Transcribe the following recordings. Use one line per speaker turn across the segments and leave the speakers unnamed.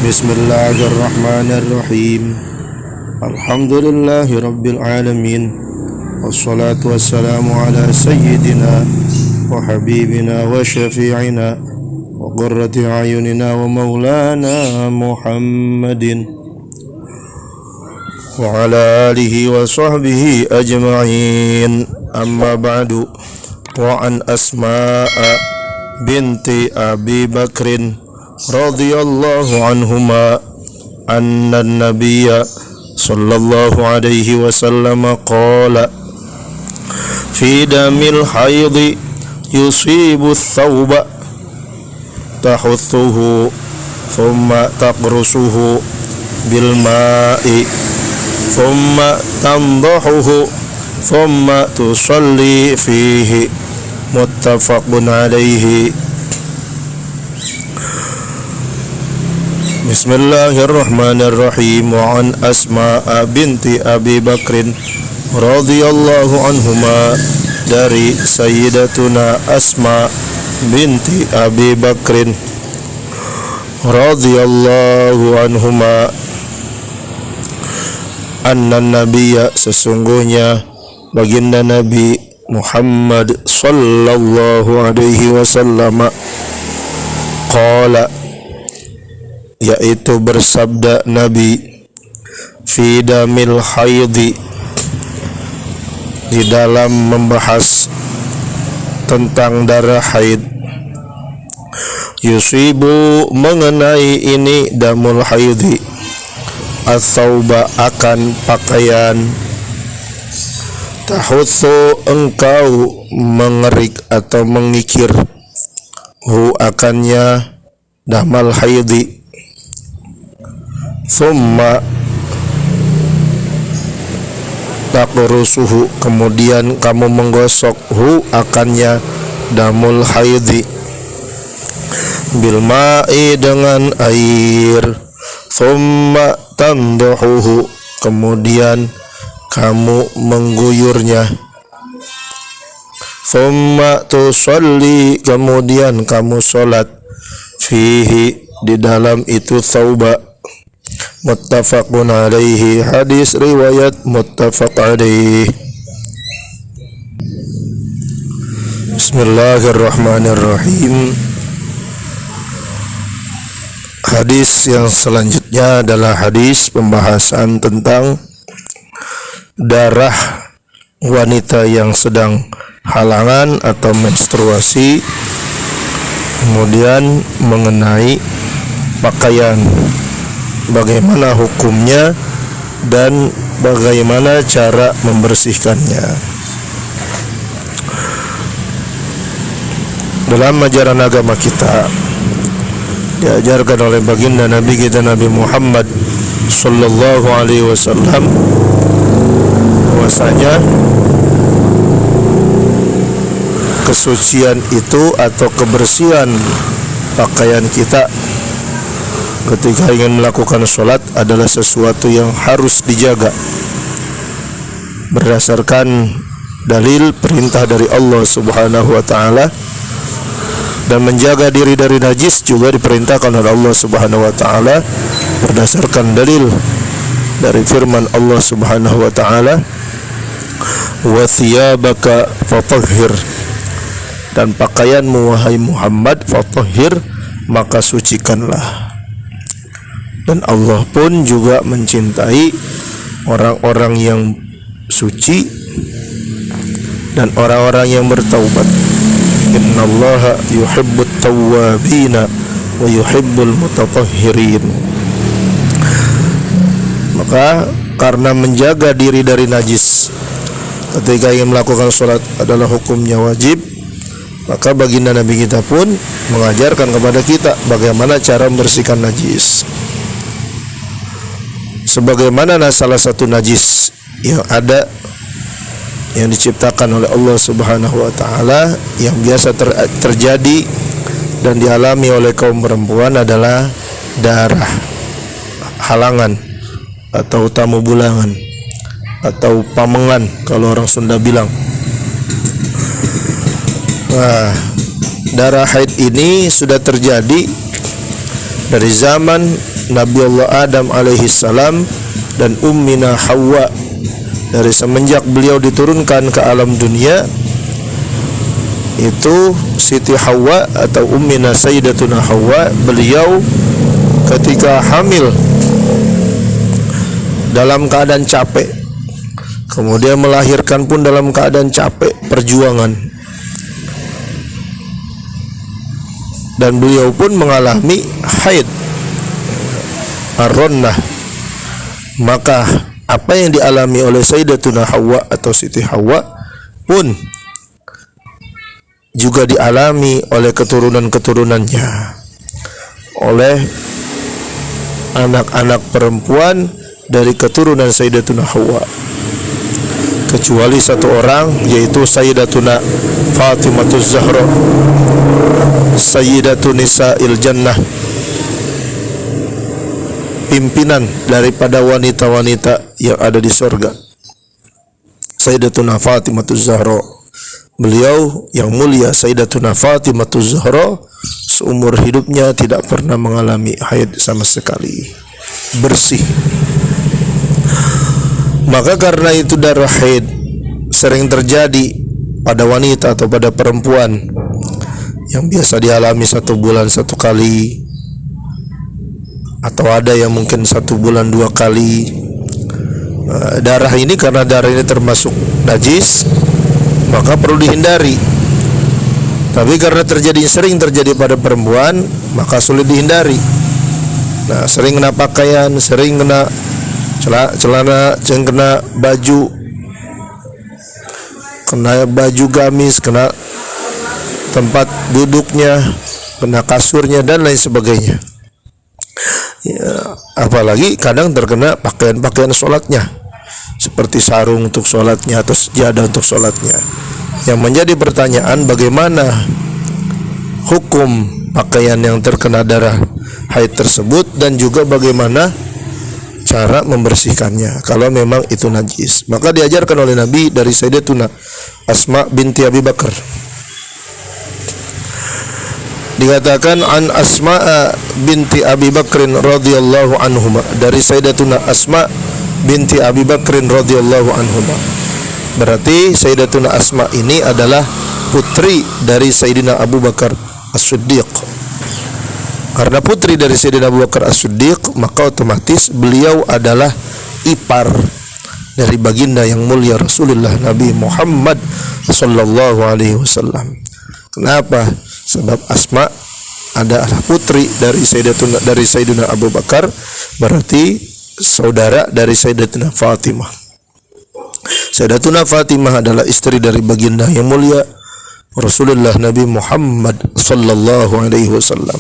Bismillahirrahmanirrahim. Alhamdulillahi rabbil alamin. Wassalatu wassalamu ala sayyidina wa habibina wa syafi'ina wa qurrati ayunina wa maulana Muhammadin wa ala alihi wa sahbihi ajma'in. Amma ba'du. Wa an Asma'a binti Abi Bakrin radhiyallahu anhuma anna an-nabiyya sallallahu alaihi wasallam qala fi damil haidhi yusibu ath-thawba tahuthuhu thumma taqrusuhu bil ma'i thumma tandahuhu thumma tusalli fihi muttafaqun alaihi. Bismillahirrahmanirrahim. Wa an Asma'a binti Abi Bakrin radhiyallahu anhuma, dari Sayyidatuna Asma binti Abi Bakrin radhiyallahu anhuma, anna nabiyya, sesungguhnya baginda Nabi Muhammad sallallahu alaihi wasallam qala, yaitu bersabda Nabi, fi damil haidhi, di dalam membahas tentang darah haid, yusibu, mengenai ini damul haidhi, as-sauba, akan pakaian, tahutsu, engkau mengerik atau mengikir, hu, akannya damal haidhi, thumma taqrusuhu, kemudian kamu menggosok, hu, akannya damul haidhi, bil ma'i, dengan air, thumma tandahuhu, kemudian kamu mengguyurnya, thumma tusalli, kemudian kamu sholat, fihi, di dalam itu thawba. Muttafaqun alaihi, hadis riwayat muttafaq alaihi. Bismillahirrahmanirrahim. Hadis yang selanjutnya adalah hadis pembahasan tentang darah wanita yang sedang halangan atau menstruasi, kemudian mengenai pakaian, bagaimana hukumnya dan bagaimana cara membersihkannya. Dalam ajaran agama kita diajarkan oleh baginda Nabi kita Nabi Muhammad sallallahu alaihi wasallam bahwasanya kesucian itu atau kebersihan pakaian kita ketika ingin melakukan sholat adalah sesuatu yang harus dijaga berdasarkan dalil perintah dari Allah Subhanahu wa ta'ala, dan menjaga diri dari najis juga diperintahkan oleh Allah Subhanahu wa ta'ala berdasarkan dalil dari firman Allah Subhanahu wa ta'ala, wa thiyabaka fatahhir, dan pakaianmu wahai Muhammad, fatahhir, maka sucikanlah. Dan Allah pun juga mencintai orang-orang yang suci dan orang-orang yang bertaubat. Innallaha yuhibbut tawwabina wa yuhibbul mutatahhirin. Maka karena menjaga diri dari najis ketika ingin melakukan sholat adalah hukumnya wajib, maka baginda Nabi kita pun mengajarkan kepada kita bagaimana cara membersihkan najis. Sebagaimana salah satu najis yang ada, yang diciptakan oleh Allah Subhanahu wa ta'ala, yang biasa terjadi dan dialami oleh kaum perempuan adalah darah halangan atau tamu bulangan atau pamengan kalau orang Sunda bilang. Nah, darah haid ini sudah terjadi dari zaman Nabi Allah Adam alaihi salam dan Ummina Hawa. Dari semenjak beliau diturunkan ke alam dunia, itu Siti Hawa atau Ummina Sayyidatuna Hawa, beliau ketika hamil dalam keadaan capek, kemudian melahirkan pun dalam keadaan capek perjuangan, dan beliau pun mengalami haid ar-ronnah. Maka apa yang dialami oleh Sayyidatuna Hawa atau Siti Hawa pun juga dialami oleh keturunan-keturunannya, oleh anak-anak perempuan dari keturunan Sayyidatuna Hawa, kecuali satu orang, yaitu Sayyidatuna Fatimahuz Zahra, Sayyidatun Nisa'il Jannah, pimpinan daripada wanita-wanita yang ada di surga. Sayyidatuna Fatimahuz Zahra, beliau yang mulia Sayyidatuna Fatimahuz Zahra seumur hidupnya tidak pernah mengalami haid sama sekali, bersih. Maka karena itu darah haid sering terjadi pada wanita atau pada perempuan yang biasa dialami 1 bulan 1 kali, atau ada yang mungkin 1 bulan 2 kali. Darah ini, karena darah ini termasuk najis, maka perlu dihindari. Tapi karena sering terjadi pada perempuan, maka sulit dihindari. Nah, sering kena pakaian, sering kena celana, sering kena baju gamis, kena tempat duduknya, kena kasurnya dan lain sebagainya. Ya, apalagi kadang terkena pakaian-pakaian sholatnya, seperti sarung untuk sholatnya atau sejadah untuk sholatnya. Yang menjadi pertanyaan, bagaimana hukum pakaian yang terkena darah haid tersebut, dan juga bagaimana cara membersihkannya kalau memang itu najis. Maka diajarkan oleh Nabi dari Sayyidatuna Asma binti Abi Bakar. Dikatakan an Asma binti Abi Bakrin radhiyallahu anhuma, dari Sayyidatuna Asma binti Abi Bakrin radhiyallahu anhuma. Berarti Sayyidatuna Asma ini adalah putri dari Sayyidina Abu Bakar As-Siddiq. Karena putri dari Sayyidina Abu Bakar As-Siddiq, maka otomatis beliau adalah ipar dari baginda yang mulia Rasulullah Nabi Muhammad sallallahu alaihi wasallam. Kenapa? Sebab Asma adalah putri dari Sayyidina Abu Bakar, berarti saudara dari Sayyidatuna Fatimah. Sayyidatuna Fatimah adalah istri dari baginda yang mulia Rasulullah Nabi Muhammad sallallahu alaihi wasallam.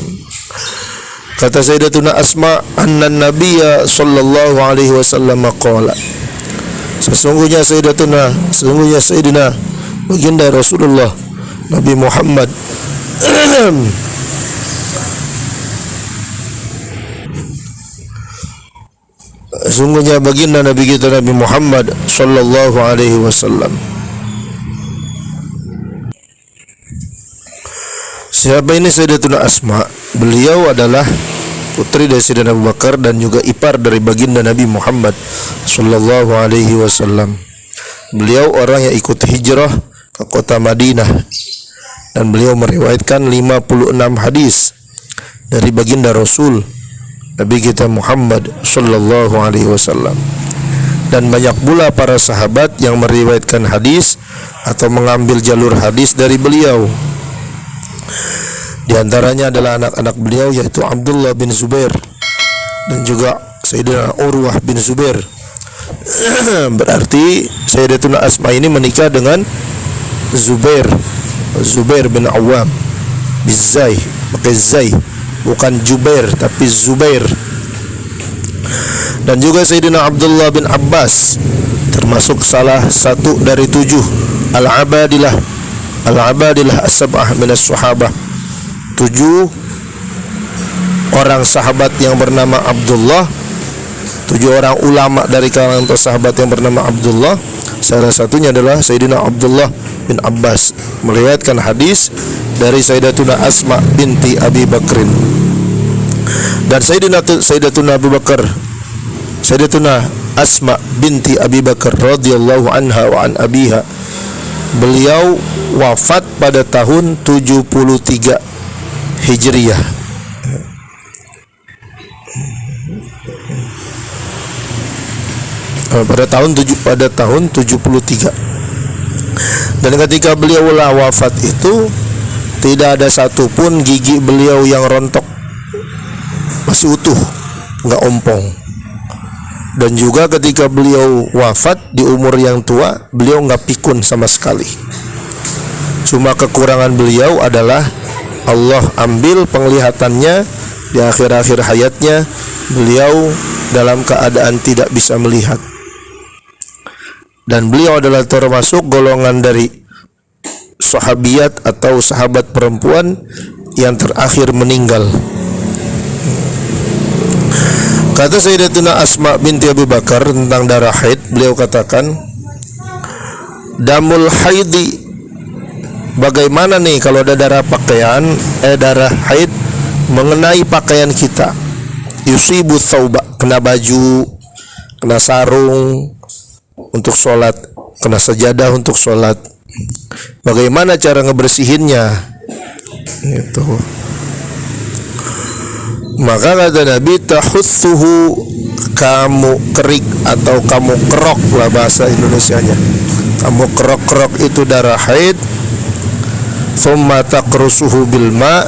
Kata Sayyidatuna Asma, anna nabiyya sallallahu alaihi wasallam qala, sesungguhnya Sayyidina baginda Rasulullah Nabi Muhammad sesungguhnya baginda Nabi kita Nabi Muhammad sallallahu alaihi wasallam. Siapa ini Sayyidatuna Asma? Beliau adalah putri dari Sayyidina Abu Bakar dan juga ipar dari baginda Nabi Muhammad sallallahu alaihi wasallam. Beliau orang yang ikut hijrah ke kota Madinah, dan beliau meriwayatkan 56 hadis dari baginda Rasul Nabi kita Muhammad sallallahu alaihi wasallam. Dan banyak pula para sahabat yang meriwayatkan hadis atau mengambil jalur hadis dari beliau. Di antaranya adalah anak-anak beliau, yaitu Abdullah bin Zubair dan juga Sayyidina Urwah bin Zubair. Berarti Sayyidatuna Asma ini menikah dengan Zubair bin Awam bizai, pakai zai, bukan Jubair tapi Zubair. Dan juga Sayyidina Abdullah bin Abbas, termasuk salah satu dari 7 al-abadilah as-sab'ah minas sahabah, 7 orang sahabat yang bernama Abdullah, 7 orang ulama dari kalangan sahabat yang bernama Abdullah. Salah satunya adalah Sayyidina Abdullah bin Abbas, meriwayatkan hadis dari Sayyidatuna Asma binti Abi Bakrin. Dan Sayyidatuna Abu Bakar, Sayyidatuna Asma binti Abi Bakar radhiyallahu anha wa an abiha, beliau wafat pada tahun 73 Hijriyah. Pada tahun 73. Dan ketika beliau wafat itu tidak ada satupun gigi beliau yang rontok, masih utuh, nggak ompong. Dan juga ketika beliau wafat di umur yang tua, beliau nggak pikun sama sekali. Cuma kekurangan beliau adalah Allah ambil penglihatannya di akhir-akhir hayatnya. Beliau dalam keadaan tidak bisa melihat. Dan beliau adalah termasuk golongan dari sahabiyat atau sahabat perempuan yang terakhir meninggal. Kata Sayyidatuna Asma binti Abu Bakar tentang darah haid, beliau katakan, damul haidi, bagaimana nih kalau ada darah haid mengenai pakaian kita, yusibu thawba, kena baju, kena sarung untuk sholat, kena sajadah untuk sholat, bagaimana cara ngebersihinnya itu. Maka kata Nabi, tahuthuhu, kamu kerik atau kamu kerok lah bahasa Indonesianya, kamu kerok itu darah haid. Thumma taqrusuhu bil ma,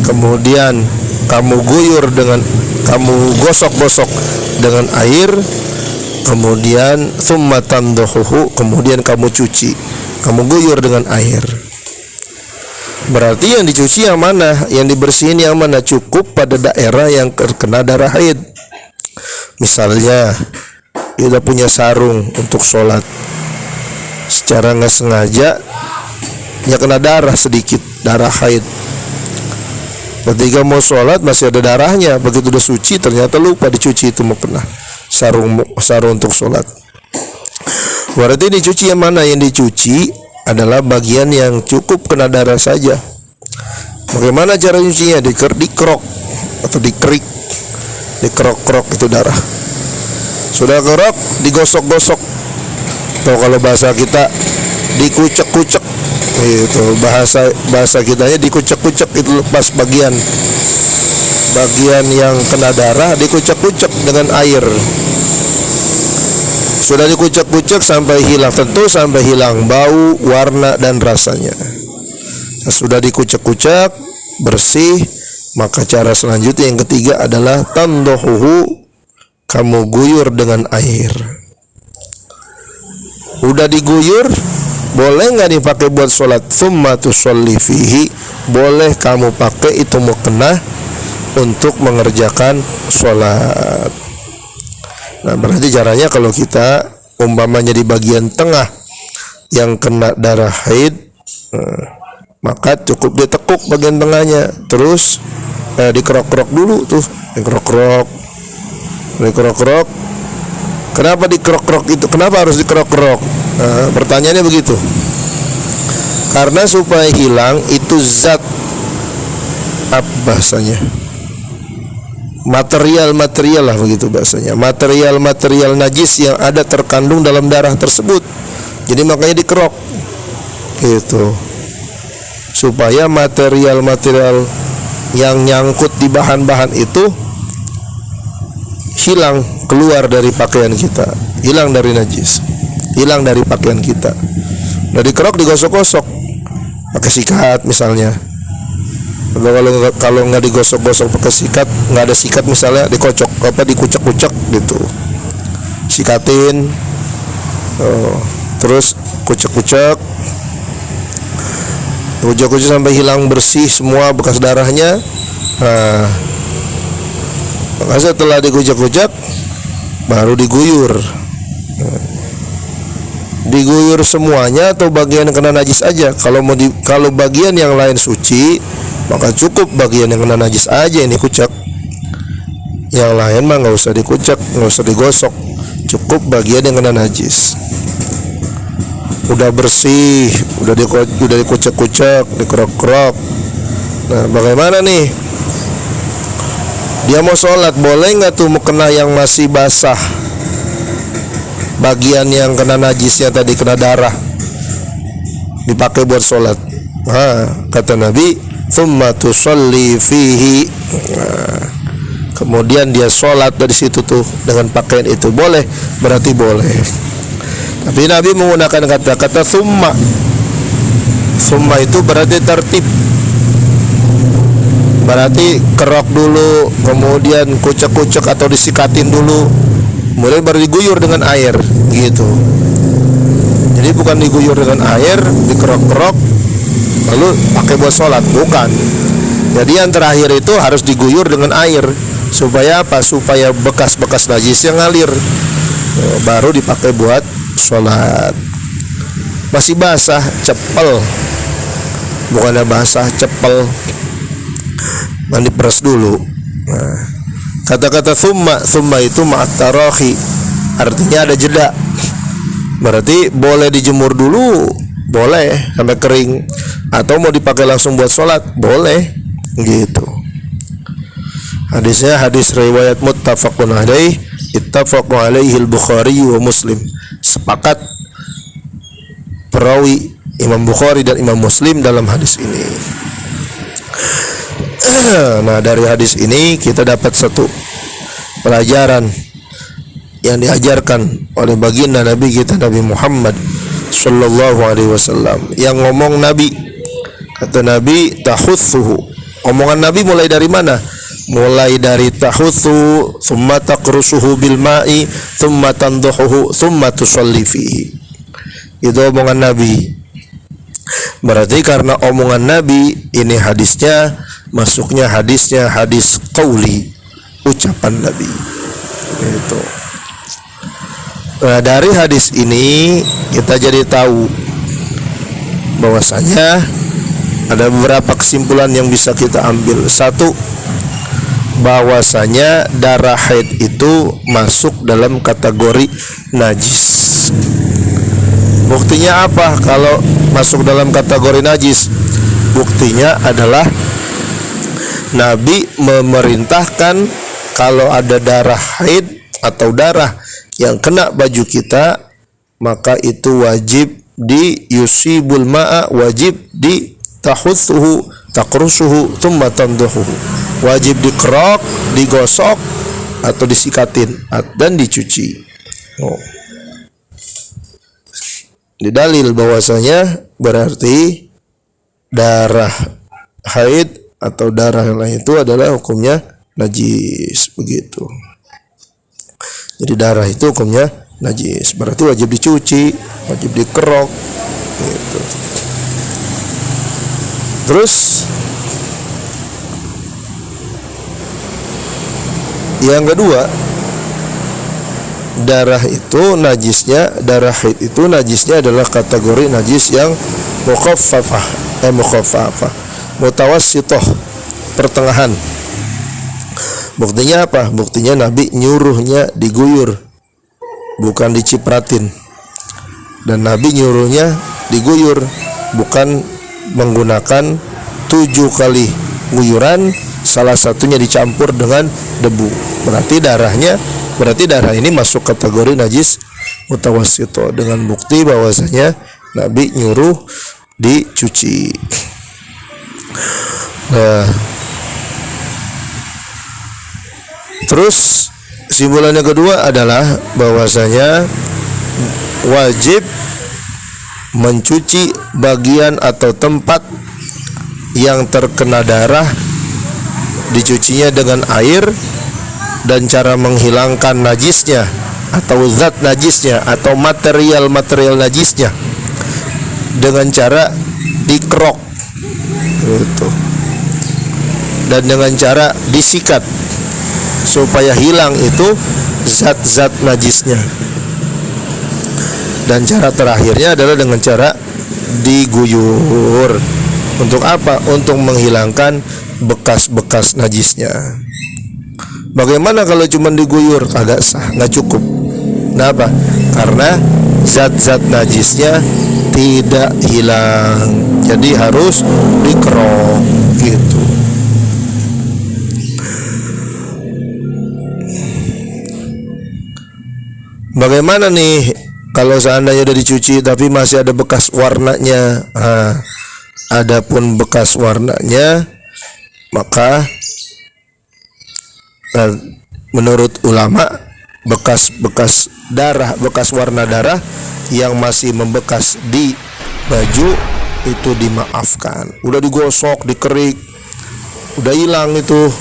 kemudian kamu gosok-gosok dengan air. Kemudian thumma tanduhuhu, kemudian kamu cuci, kamu guyur dengan air. Berarti yang dicuci yang mana, yang dibersihin yang mana? Cukup pada daerah yang terkena darah haid. Misalnya kita punya sarung untuk sholat, secara nggak sengaja ya kena darah sedikit, darah haid. Ketika mau sholat masih ada darahnya, begitu udah suci ternyata lupa dicuci, itu mau kena sarung untuk sholat. Berarti dicuci yang mana? Yang dicuci adalah bagian yang cukup kena darah saja. Bagaimana cara nyucinya? Dikrok atau dikerik, dikerok-kerok itu darah. Sudah kerok, digosok-gosok, atau kalau bahasa kita dikucek-kucek, itu bahasa kitanya dikucek-kucek, itu lepas bagian yang kena darah, dikucek-kucek dengan air. Sudah dikucek-kucek sampai hilang, tentu sampai hilang bau, warna dan rasanya. Sudah dikucek-kucek bersih, maka cara selanjutnya yang ketiga adalah tanduhuhu, kamu guyur dengan air. Udah diguyur, boleh nggak dipakai buat sholat? Tsumma tusolli fihi, boleh kamu pakai itu mukena untuk mengerjakan sholat. Nah, berarti caranya kalau kita umpamanya di bagian tengah yang kena darah haid, maka cukup ditekuk bagian tengahnya, terus dikerok-kerok dulu tuh, dikerok-kerok. Kenapa dikerok-kerok itu? Kenapa harus dikerok-kerok? Pertanyaannya begitu. Karena supaya hilang itu zat, apa bahasanya, material lah begitu bahasanya, material najis yang ada terkandung dalam darah tersebut. Jadi makanya dikerok gitu, supaya material yang nyangkut di bahan-bahan itu hilang, keluar dari pakaian kita, hilang dari najis, hilang dari pakaian kita. Nah, dikerok, digosok-gosok pakai sikat misalnya. Kalau nggak digosok-gosok pakai sikat, nggak ada sikat misalnya, dikucek-kucek gitu, sikatin, terus kucek-kucek sampai hilang bersih semua bekas darahnya. Nah, maka setelah dikucek-kucek baru diguyur. Diguyur semuanya atau bagian yang kena najis aja. Kalau bagian yang lain suci, maka cukup bagian yang kena najis aja ini kucek. Yang lain mah nggak usah dikucek, nggak usah digosok, cukup bagian yang kena najis. Udah bersih, udah dikucek-kucek, dikerok-kerok. Nah, bagaimana nih Dia mau sholat, boleh nggak tuh mukena yang masih basah, bagian yang kena najisnya tadi, kena darah, dipakai buat sholat? Kata Nabi, thumma tusalli fihi. Kemudian dia sholat dari situ tuh dengan pakaian itu, boleh, berarti boleh. Tapi Nabi menggunakan kata-kata thumma. Thumma itu berarti tertib, berarti kerok dulu, kemudian kucek-kucek atau disikatin dulu, kemudian baru diguyur dengan air gitu. Jadi bukan diguyur dengan air, dikerok-kerok lalu pakai buat sholat, bukan. Jadi yang terakhir itu harus diguyur dengan air. Supaya apa? Supaya bekas-bekas najisnya ngalir, baru dipakai buat sholat. Masih basah, cepel, bukannya basah, cepel, mandi peres dulu. Kata-kata thumma itu ma'at tarahi, artinya ada jeda. Berarti boleh dijemur dulu, boleh sampai kering, atau mau dipakai langsung buat sholat, boleh gitu. Hadisnya hadis riwayat muttafaqun alaih, ittafaqu alaihi al-Bukhari wa Muslim. Sepakat perawi Imam Bukhari dan Imam Muslim dalam hadis ini. Nah, dari hadis ini kita dapat satu pelajaran yang diajarkan oleh baginda Nabi kita, Nabi Muhammad sallallahu alaihi wasallam. Yang ngomong Nabi, kata Nabi, tahuthuhu. Omongan Nabi mulai dari mana? Mulai dari tahuthu, thumma taqrusuhu bil ma'i, thumma tanduhuhu, thumma tusalli fihi. Itu omongan Nabi. Berarti karena omongan Nabi ini hadisnya, masuknya hadisnya hadis qauli, ucapan Nabi. Itu. Nah, dari hadis ini kita jadi tahu bahwasanya ada beberapa kesimpulan yang bisa kita ambil. Satu, bahwasanya darah haid itu masuk dalam kategori najis. Buktinya apa kalau masuk dalam kategori najis? Buktinya adalah Nabi memerintahkan kalau ada darah haid atau darah yang kena baju kita, maka itu wajib di yusibul ma'a, wajib di tahuthuhu, taqrusuhu, thumma tanduhuhu. Wajib dikerok, digosok atau disikatin dan dicuci. Didalil bahwasanya berarti darah haid atau darah yang lain itu adalah hukumnya najis, begitu. Jadi darah itu hukumnya najis, berarti wajib dicuci, wajib dikerok gitu. Terus yang kedua, darah itu najisnya, darah haid itu najisnya adalah kategori najis yang mukhaffafah, mutawassithah, pertengahan. Buktinya apa? Buktinya Nabi nyuruhnya diguyur, bukan dicipratin. Dan Nabi nyuruhnya diguyur, bukan menggunakan 7 kali guyuran, salah satunya dicampur dengan debu. Berarti darah ini masuk kategori najis mutawassithah, dengan bukti bahwasanya Nabi nyuruh dicuci. Nah, terus kesimpulannya kedua adalah bahwasanya wajib mencuci bagian atau tempat yang terkena darah, dicucinya dengan air, dan cara menghilangkan najisnya atau zat najisnya atau material najisnya dengan cara dikerok gitu, dan dengan cara disikat supaya hilang itu zat-zat najisnya. Dan cara terakhirnya adalah dengan cara diguyur. Untuk apa? Untuk menghilangkan bekas-bekas najisnya. Bagaimana kalau cuma diguyur? Kagak sah, nggak cukup. Kenapa? Karena zat-zat najisnya tidak hilang, jadi harus dikerok gitu. Bagaimana nih kalau seandainya udah dicuci tapi masih ada bekas warnanya? Adapun bekas warnanya, maka menurut ulama bekas darah, bekas warna darah yang masih membekas di baju itu dimaafkan. Udah digosok, dikerik, udah hilang itu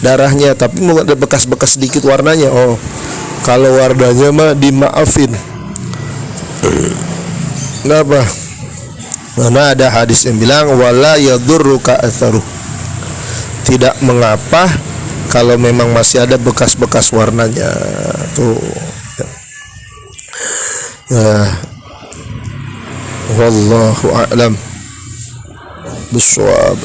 darahnya, tapi ada bekas-bekas sedikit warnanya. Oh, kalau warnanya mah dimaafin. Kenapa? Karena ada hadis yang bilang wala yadurruka atharu. Tidak mengapa kalau memang masih ada bekas-bekas warnanya. Tuh. Ya. Wallahu a'lam bishawab.